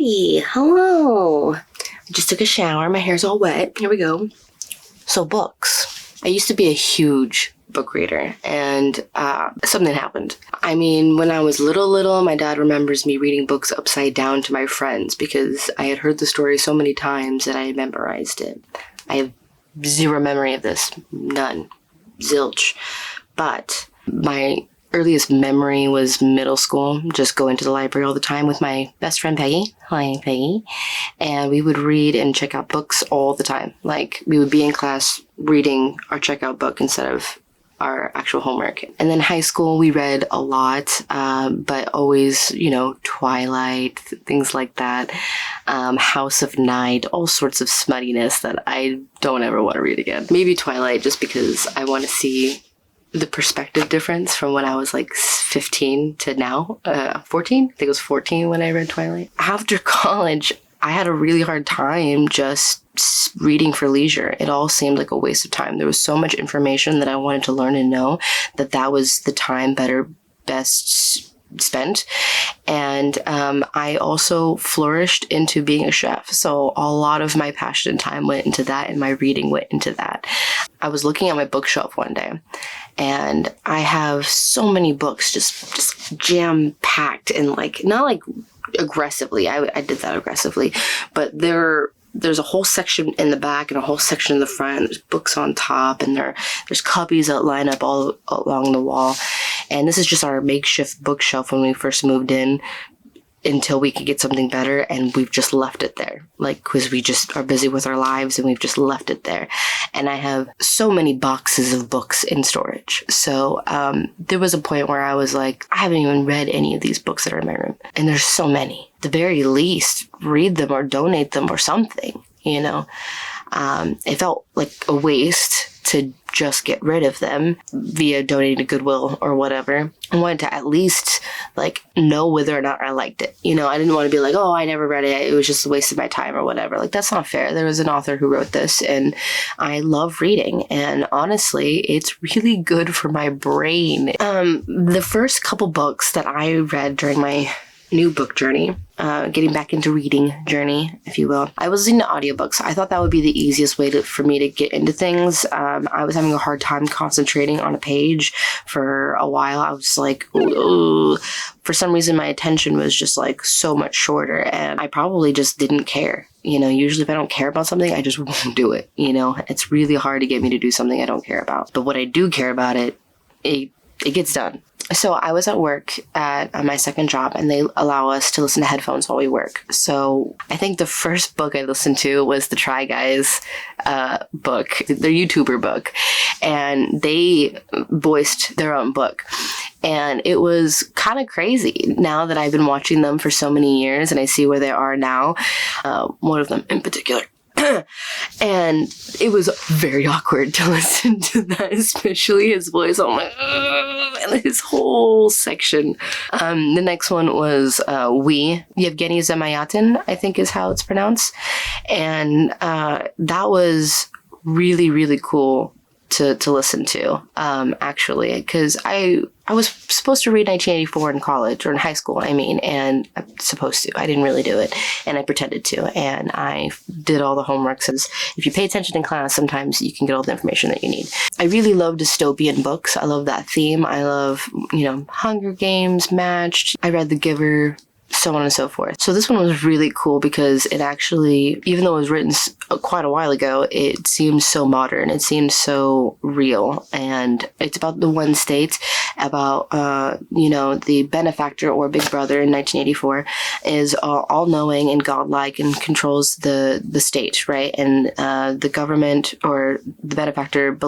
Hi, hello. I just took a shower. My hair's all wet. Here we go. So books. I used to be a huge book reader, and something happened. I mean, when I was little, my dad remembers me reading books upside down to my friends because I had heard the story so many times that I had memorized it. I have zero memory of this. None. Zilch. But my earliest memory was middle school, just going to the library all the time with my best friend Peggy. Hi, Peggy. And we would read and check out books all the time. Like, we would be in class reading our checkout book instead of our actual homework. And then high school, we read a lot, but always, Twilight, things like that, House of Night, all sorts of smuttiness that I don't ever want to read again. Maybe Twilight, just because I want to see the perspective difference from when I was like 15 to now, 14? I think it was 14 when I read Twilight. After college, I had a really hard time just reading for leisure. It all seemed like a waste of time. There was so much information that I wanted to learn and know that was the time best spent. And I also flourished into being a chef. So a lot of my passion and time went into that, and my reading went into that. I was looking at my bookshelf one day, and I have so many books just jam-packed and not aggressively. I did that aggressively, but there's a whole section in the back and a whole section in the front. There's books on top, and there's cubbies that line up all along the wall. And this is just our makeshift bookshelf when we first moved in until we could get something better, and we've just left it there. Because we just are busy with our lives, and we've just left it there. And I have so many boxes of books in storage. So there was a point where I was like, I haven't even read any of these books that are in my room. And there's so many. At the very least, read them or donate them or something, It felt like a waste to just get rid of them via donating to Goodwill or whatever. I wanted to at least know whether or not I liked it. I didn't want to be like, oh, I never read it. It was just a waste of my time or whatever. That's not fair. There was an author who wrote this, and I love reading. And honestly, it's really good for my brain. The first couple books that I read during my new book journey, getting back into reading journey, if you will, I was listening to audiobooks. I thought that would be the easiest way for me to get into things. I was having a hard time concentrating on a page for a while. I was like, ooh. For some reason, my attention was just so much shorter, and I probably just didn't care. Usually if I don't care about something, I just won't do it. It's really hard to get me to do something I don't care about. But what I do care about, it gets done. So I was at work at my second job, and they allow us to listen to headphones while we work. So I think the first book I listened to was the Try Guys book, their YouTuber book, and they voiced their own book. And it was kind of crazy now that I've been watching them for so many years and I see where they are now. One of them in particular. And it was very awkward to listen to that, especially his voice. I'm like, and his whole section. The next one was Yevgeny Zamyatin, I think is how it's pronounced. And that was really, really cool to listen to, actually, because I was supposed to read 1984 in college, or in high school, and I'm supposed to. I didn't really do it, and I pretended to, and I did all the homework. So if you pay attention in class, sometimes you can get all the information that you need. I really love dystopian books. I love that theme. I love, Hunger Games, Matched. I read The Giver, so on and so forth. So this one was really cool because it actually, even though it was written quite a while ago, it seems so modern. It seems so real. And it's about the one state, about, the benefactor or big brother in 1984 is all-knowing and godlike and controls the state, right? And the government or the benefactor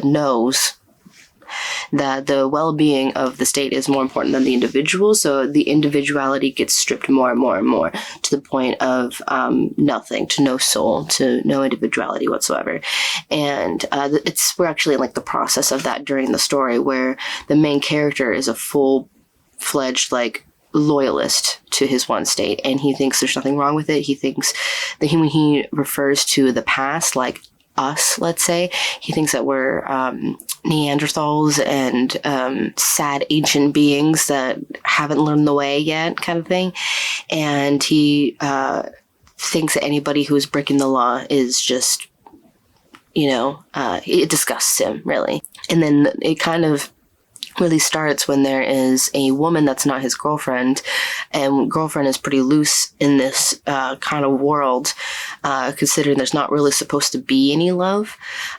knows that the well-being of the state is more important than the individual, so the individuality gets stripped more and more and more to the point of nothing, to no soul, to no individuality whatsoever. And we're actually in the process of that during the story, where the main character is a full-fledged loyalist to his one state, and he thinks there's nothing wrong with it. He thinks that when he refers to the past, us, let's say. He thinks that we're Neanderthals and sad ancient beings that haven't learned the way yet, kind of thing. And he thinks that anybody who is breaking the law is just, it disgusts him, really. And then it kind of really starts when there is a woman that's not his girlfriend, and girlfriend is pretty loose in this kind of world, considering there's not really supposed to be any love,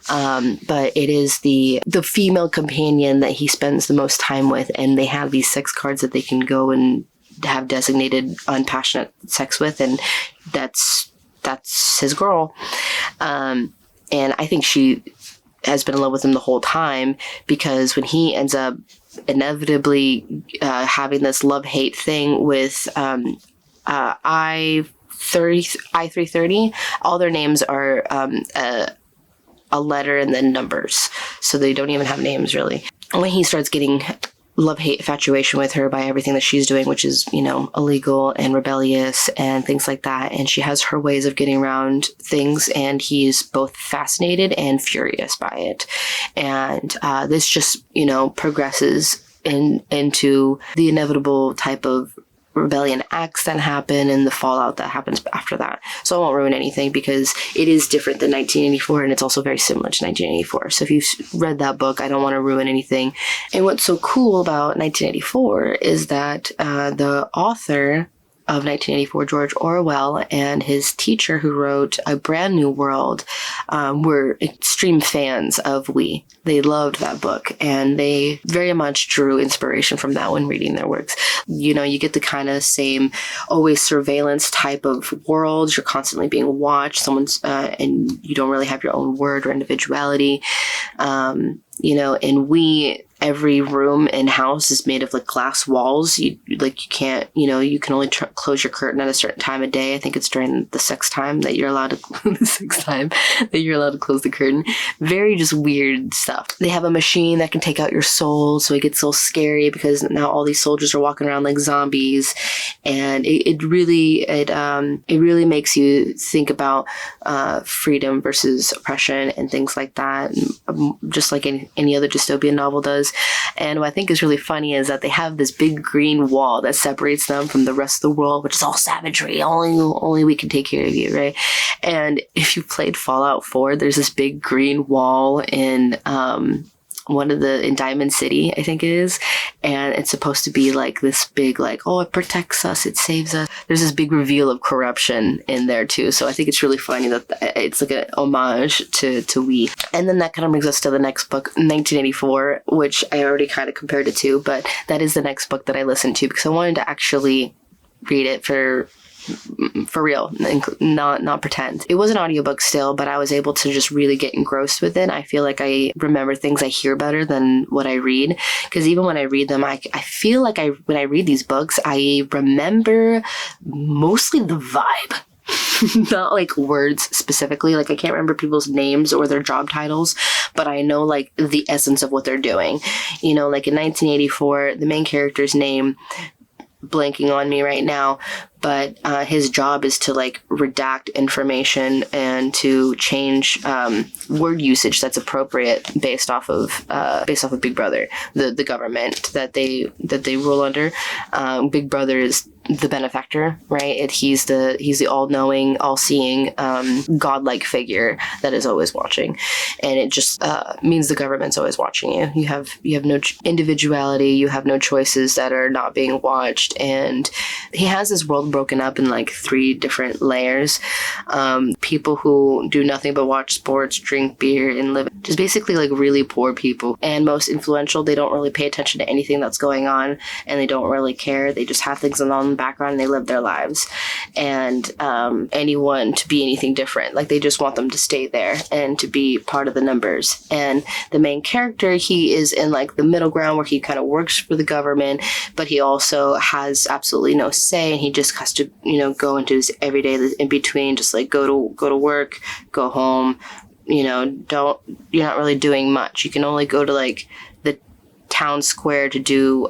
but it is the female companion that he spends the most time with, and they have these sex cards that they can go and have designated unpassionate sex with, and that's his girl. And I think she has been in love with him the whole time, because when he ends up inevitably having this love-hate thing with I-330, all their names are a letter and then numbers, so they don't even have names, really. When he starts getting love-hate infatuation with her by everything that she's doing, which is, illegal and rebellious and things like that. And she has her ways of getting around things, and he's both fascinated and furious by it. And this just, progresses into the inevitable type of rebellion acts that happen and the fallout that happens after that. So I won't ruin anything, because it is different than 1984, and it's also very similar to 1984. So if you've read that book, I don't want to ruin anything. And what's so cool about 1984 is that the author of 1984, George Orwell, and his teacher who wrote A Brand New World were extreme fans of We. They loved that book, and they very much drew inspiration from that when reading their works. You get the kind of same always surveillance type of world. You're constantly being watched. And you don't really have your own word or individuality. And We, every room and house is made of glass walls. You can't, you can only close your curtain at a certain time of day. I think it's during the sex time that you're allowed to close the curtain. Very just weird stuff. They have a machine that can take out your soul, so it gets so scary because now all these soldiers are walking around like zombies, and it really makes you think about freedom versus oppression and things like that, just like any other dystopian novel does. And what I think is really funny is that they have this big green wall that separates them from the rest of the world, which is all savagery. Only we can take care of you, right? And if you played Fallout 4, there's this big green wall in in Diamond City, I think it is. And it's supposed to be this big, it protects us, it saves us. There's this big reveal of corruption in there too. So I think it's really funny that it's like an homage to We. And then that kind of brings us to the next book, 1984, which I already kind of compared it to, but that is the next book that I listened to because I wanted to actually read it for real, not pretend. It was an audiobook still, but I was able to just really get engrossed with it. I feel like I remember things I hear better than what I read, because even when I read them, I feel like when I read these books, I remember mostly the vibe. Not words specifically. I can't remember people's names or their job titles, but I know the essence of what they're doing. In 1984, the main character's name, blanking on me right now, but his job is to redact information and to change word usage that's appropriate based off of Big Brother, the government that they rule under. Big Brother is the benefactor, right? He's the all-knowing, all-seeing, godlike figure that is always watching, and it just means the government's always watching you. You have no individuality. You have no choices that are not being watched, and he has this world broken up in 3 different layers. People who do nothing but watch sports, drink beer, and live just basically really poor people. And most influential, they don't really pay attention to anything that's going on, and they don't really care. They just have things on the background and they live their lives. And anyone to be anything different, they just want them to stay there and to be part of the numbers. And the main character, he is in the middle ground where he kind of works for the government, but he also has absolutely no say, and he just has to go into his everyday in between, just go to work, go home. You're not really doing much. You can only go to the town square to do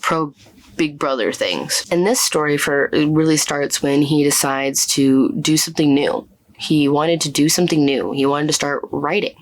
pro Big Brother things. And this story it really starts when he decides to do something new. He wanted to do something new. He wanted to start writing.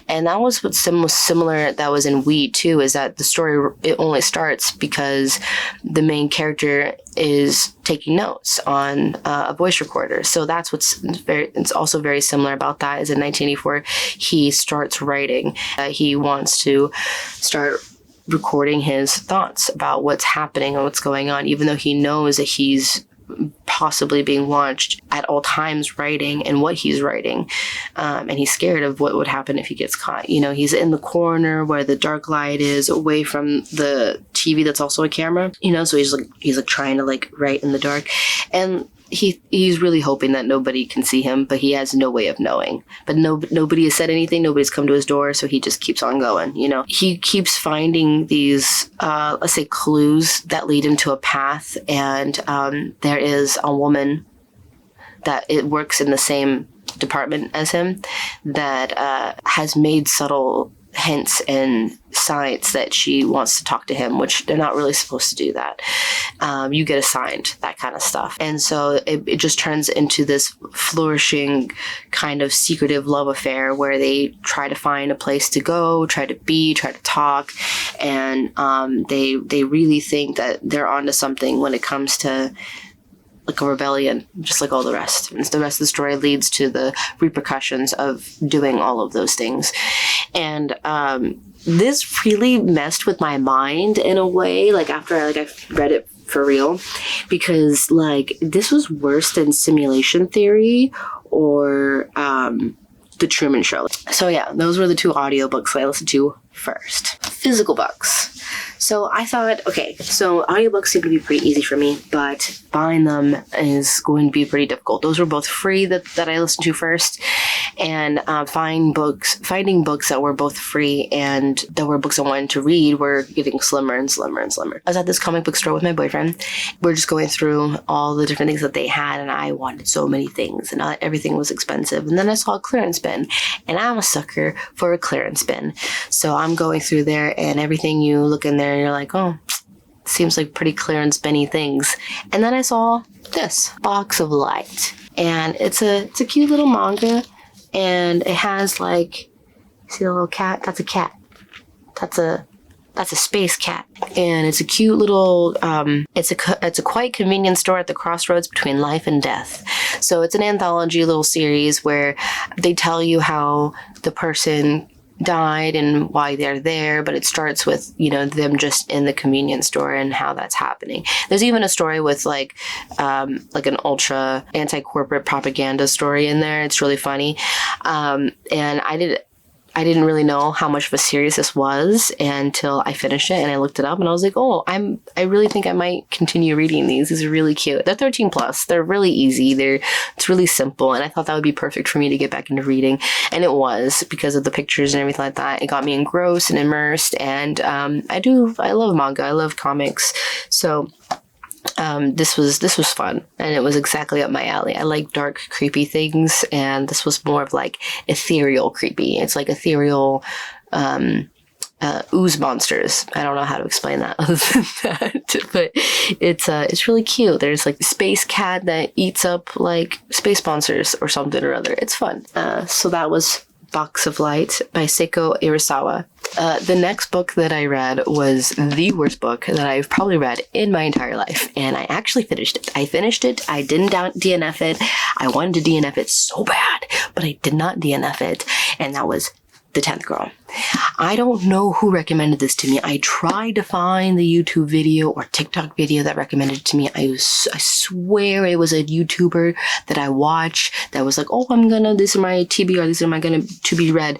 And that was what was similar that was in We too, is that the story, it only starts because the main character is taking notes on a voice recorder. So that's it's also very similar about that, is in 1984, he starts writing. He wants to start recording his thoughts about what's happening and what's going on, even though he knows that he's possibly being watched at all times writing and what he's writing. And he's scared of what would happen if he gets caught. You know, he's in the corner where the dark light is, away from the TV that's also a camera, you know, so he's like trying to like write in the dark. And he's really hoping that nobody can see him, but he has no way of knowing. But nobody has said anything. Nobody's come to his door, so he just keeps on going. You know, he keeps finding these, let's say, clues that lead him to a path. And there is a woman that it works in the same department as him that has made subtle hints and signs that she wants to talk to him, which they're not really supposed to do that. You get assigned that kind of stuff. And so it just turns into this flourishing kind of secretive love affair where they try to find a place to go, try to talk. And they really think that they're onto something when it comes to like a rebellion, just like all the rest. And the rest of the story leads to the repercussions of doing all of those things. And this really messed with my mind in a way, like after I read it for real, because like this was worse than simulation theory or the Truman Show. So yeah, those were the two audiobooks that I listened to first. Physical books. So I thought, okay, so audiobooks seem to be pretty easy for me, but buying them is going to be pretty difficult. Those were both free that I listened to first, and finding books that were both free and that were books I wanted to read were getting slimmer and slimmer and slimmer. I was at this comic book store with my boyfriend. We're just going through all the different things that they had, and I wanted so many things, and not everything was expensive. And then I saw a clearance bin, and I'm a sucker for a clearance bin. So I'm going through there, and everything you look in there, you're like, oh, seems like pretty clearance binny things. And then I saw this Box of Light, and it's a cute little manga, and it has like, see the little cat? That's a cat. That's a space cat, and it's a cute little. It's a quite convenient store at the crossroads between life and death. So it's an anthology little series where they tell you how the person died and why they're there, but it starts with, you know, them just in the convenience store and how that's happening. There's even a story with like an ultra anti-corporate propaganda story in there. It's really funny. And I didn't really know how much of a series this was until I finished it, and I looked it up, and I was like, oh, I really think I might continue reading these. These are really cute. They're 13 plus. They're really easy. It's really simple, and I thought that would be perfect for me to get back into reading, and it was, because of the pictures and everything like that. It got me engrossed and immersed, and I love manga. I love comics, so this was fun, and it was exactly up my alley. I like dark, creepy things, and this was more of like ethereal creepy. It's like ethereal ooze monsters. I don't know how to explain that other than that, but it's really cute. There's like a space cat that eats up like space monsters or something or other. It's fun. So that was Box of Light by Seiko Erisawa. The next book that I read was the worst book that I've probably read in my entire life, and I actually finished it. I finished it. I didn't DNF it. I wanted to DNF it so bad, but I did not DNF it, and that was The 10th Girl. I don't know who recommended this to me. I tried to find the YouTube video or TikTok video that recommended it to me. I swear it was a YouTuber that I watch that was like, oh, these are my TBR, these are my to be read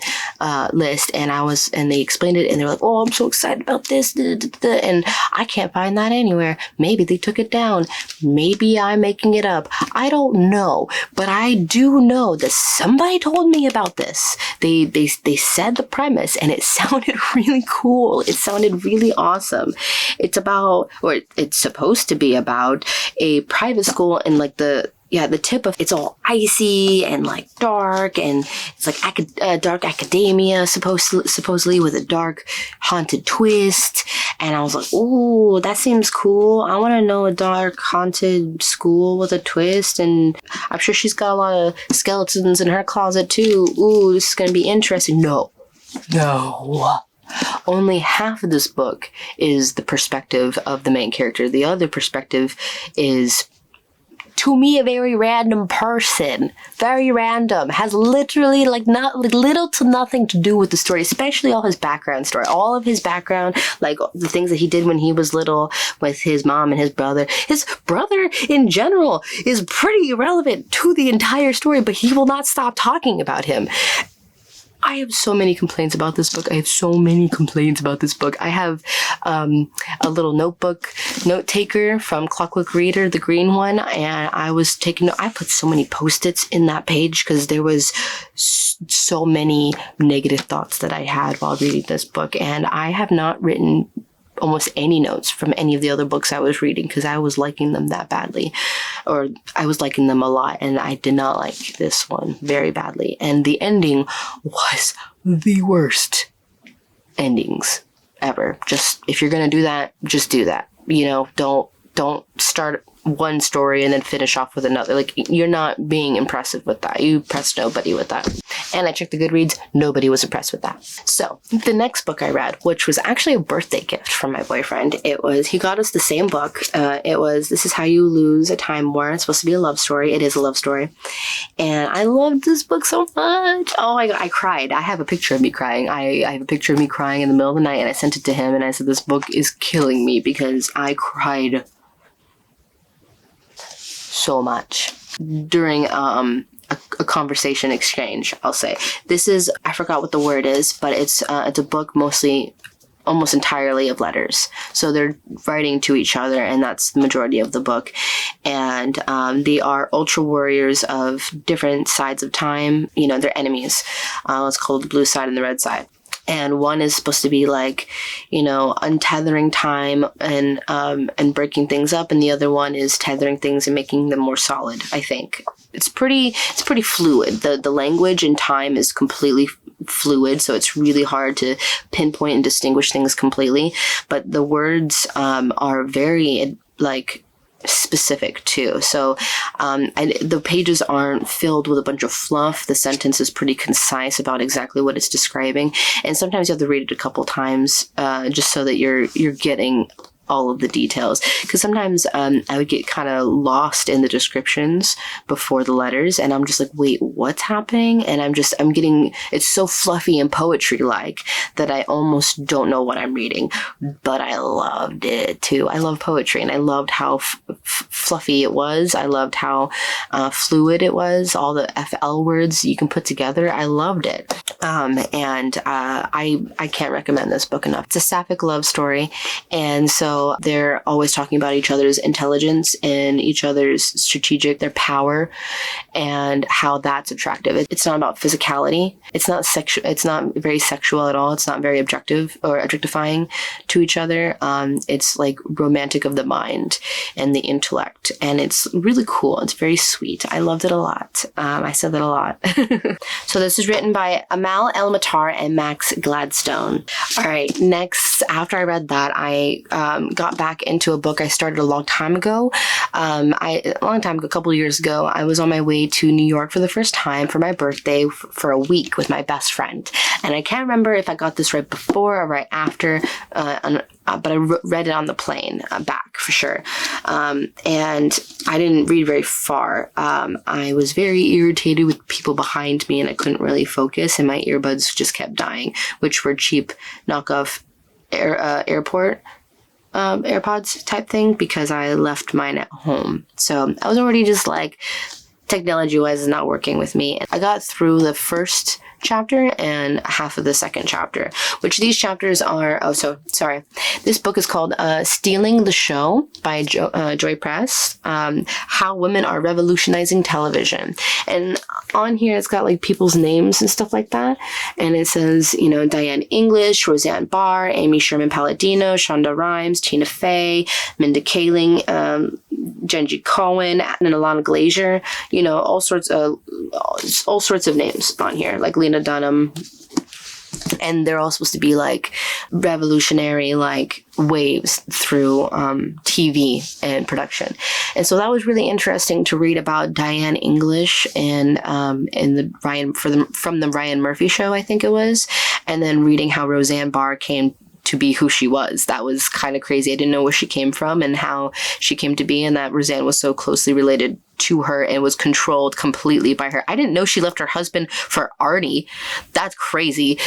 list. And they explained it, and they were like, oh, I'm so excited about this. And I can't find that anywhere. Maybe they took it down. Maybe I'm making it up. I don't know. But I do know that somebody told me about this. They said the premise, and it sounded really cool. It sounded really awesome. It's about, or it's supposed to be about, a private school in like the the tip of it's all icy and like dark, and it's like dark academia supposedly with a dark haunted twist. And I was like, ooh, that seems cool. I want to know a dark haunted school with a twist, and I'm sure she's got a lot of skeletons in her closet too. Ooh, this is gonna be interesting. No. Only half of this book is the perspective of the main character. The other perspective is, to me, a very random person. Very random. Has literally little to nothing to do with the story, especially all his background story. All of his background, like the things that he did when he was little with his mom and his brother. His brother, in general, is pretty irrelevant to the entire story, but he will not stop talking about him. I have so many complaints about this book. I have a little note taker from Clockwork Reader, the green one, and I put so many post-its in that page because there was so many negative thoughts that I had while reading this book, and I have not written almost any notes from any of the other books I was reading because I was liking them that badly, or I was liking them a lot, and I did not like this one very badly. And the ending was the worst endings ever. Just, if you're gonna do that, just do that. You know, don't start one story and then finish off with another. Like, you're not being impressive with that. You impressed nobody with that. And I checked the Goodreads, nobody was impressed with that. So, the next book I read, which was actually a birthday gift from my boyfriend, he got us the same book. It was This Is How You Lose a Time War. It's supposed to be a love story. It is a love story. And I loved this book so much. Oh my God, I cried. I have a picture of me crying. I have a picture of me crying in the middle of the night, and I sent it to him, and I said, this book is killing me because I cried so much during a conversation exchange, I'll say. This is, I forgot what the word is, but it's a book almost entirely of letters. So they're writing to each other, and that's the majority of the book. And they are ultra warriors of different sides of time. You know, they're enemies. It's called the blue side and the red side. And one is supposed to be like, you know, untethering time and breaking things up, and the other one is tethering things and making them more solid, I think. It's pretty fluid. The language and time is completely fluid, so it's really hard to pinpoint and distinguish things completely. But the words are very, like, specific too. So the pages aren't filled with a bunch of fluff. The sentence is pretty concise about exactly what it's describing, and sometimes you have to read it a couple times just so that you're getting all of the details, because sometimes I would get kind of lost in the descriptions before the letters, and I'm just like, wait, what's happening? And I'm getting, it's so fluffy and poetry like that I almost don't know what I'm reading, but I loved it too. I love poetry, and I loved how fluffy it was. I loved how fluid it was, all the FL words you can put together. I loved it. And I can't recommend this book enough. It's a sapphic love story, and so they're always talking about each other's intelligence and each other's their power, and how that's attractive. It's not about physicality. It's not sexual. It's not very sexual at all. It's not very objective or objectifying to each other. It's like romantic of the mind and the intellect, and it's really cool. It's very sweet. I loved it a lot. I said that a lot. So this is written by Amal, El-Mohtar, and Max Gladstone. All right, next, after I read that, I got back into a book I started a long time ago. A couple of years ago, I was on my way to New York for the first time for my birthday for a week with my best friend. And I can't remember if I got this right before or right after, but I read it on the plane back for sure. And I didn't read very far. I was very irritated with people behind me, and I couldn't really focus, and my earbuds just kept dying, which were cheap knockoff airport AirPods type thing, because I left mine at home. So I was already just like, technology-wise is not working with me. I got through the first chapter and half of the second chapter, which these chapters are, this book is called Stealing the Show by Joy Press, How Women Are Revolutionizing Television. And on here, it's got like people's names and stuff like that. And it says, you know, Diane English, Roseanne Barr, Amy Sherman Palladino, Shonda Rhimes, Tina Fey, Minda Kaling, Genji Cohen, and Alana Glazier, you know, all sorts of names on here, like Lena Dunham. And they're all supposed to be like revolutionary, like waves through TV and production. And so that was really interesting to read about Diane English and in the from the Ryan Murphy show, I think it was, and then reading how Roseanne Barr came to be who she was. That was kind of crazy. I didn't know where she came from and how she came to be, and that Roseanne was so closely related to her and was controlled completely by her. I didn't know she left her husband for Artie. That's crazy.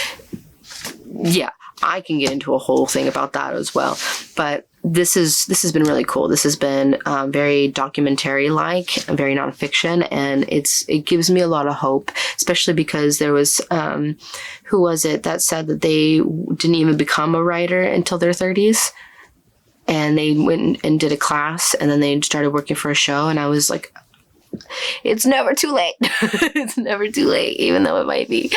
Yeah, I can get into a whole thing about that as well. But this has been really cool. This has been very documentary-like, very nonfiction, and it gives me a lot of hope, especially because there was who was it that said that they didn't even become a writer until their 30s, and they went and did a class, and then they started working for a show, and I was like, it's never too late. It's never too late, even though it might be.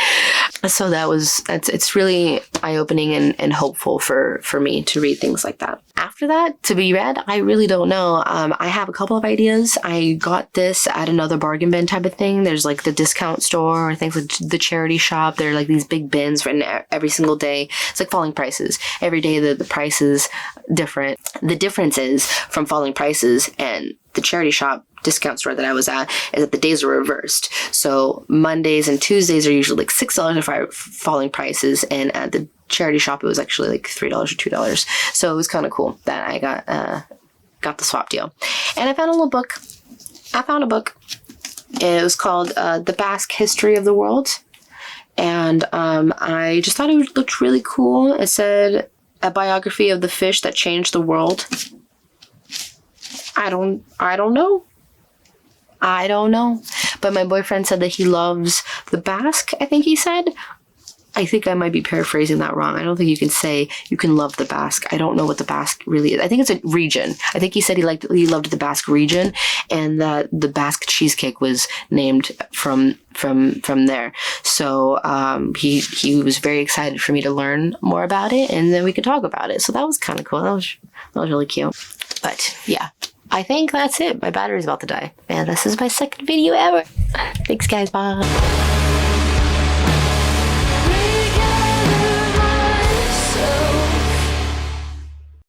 So it's really eye-opening and hopeful for me to read things like that. After that, to be read, I really don't know. I have a couple of ideas. I got this at another bargain bin type of thing. There's like the discount store or things like the charity shop. There are like these big bins written every single day. It's like falling prices. Every day the price is different. The difference is from falling prices and the charity shop discount store that I was at is that the days are reversed. So Mondays and Tuesdays are usually like $6 for falling prices, and at the charity shop it was actually like $3 or $2. So it was kind of cool that I got the swap deal. And I found a book. It was called The Basque History of the World, and I just thought it looked really cool. It said a biography of the fish that changed the world. I don't know. But my boyfriend said that he loves the Basque, I think he said. I think I might be paraphrasing that wrong. I don't think you can say you can love the Basque. I don't know what the Basque really is. I think it's a region. I think he said he loved the Basque region, and that the Basque cheesecake was named from there. So he was very excited for me to learn more about it, and then we could talk about it. So that was kind of cool. That was really cute. But yeah, I think that's it. My battery's about to die. And this is my second video ever. Thanks, guys. Bye.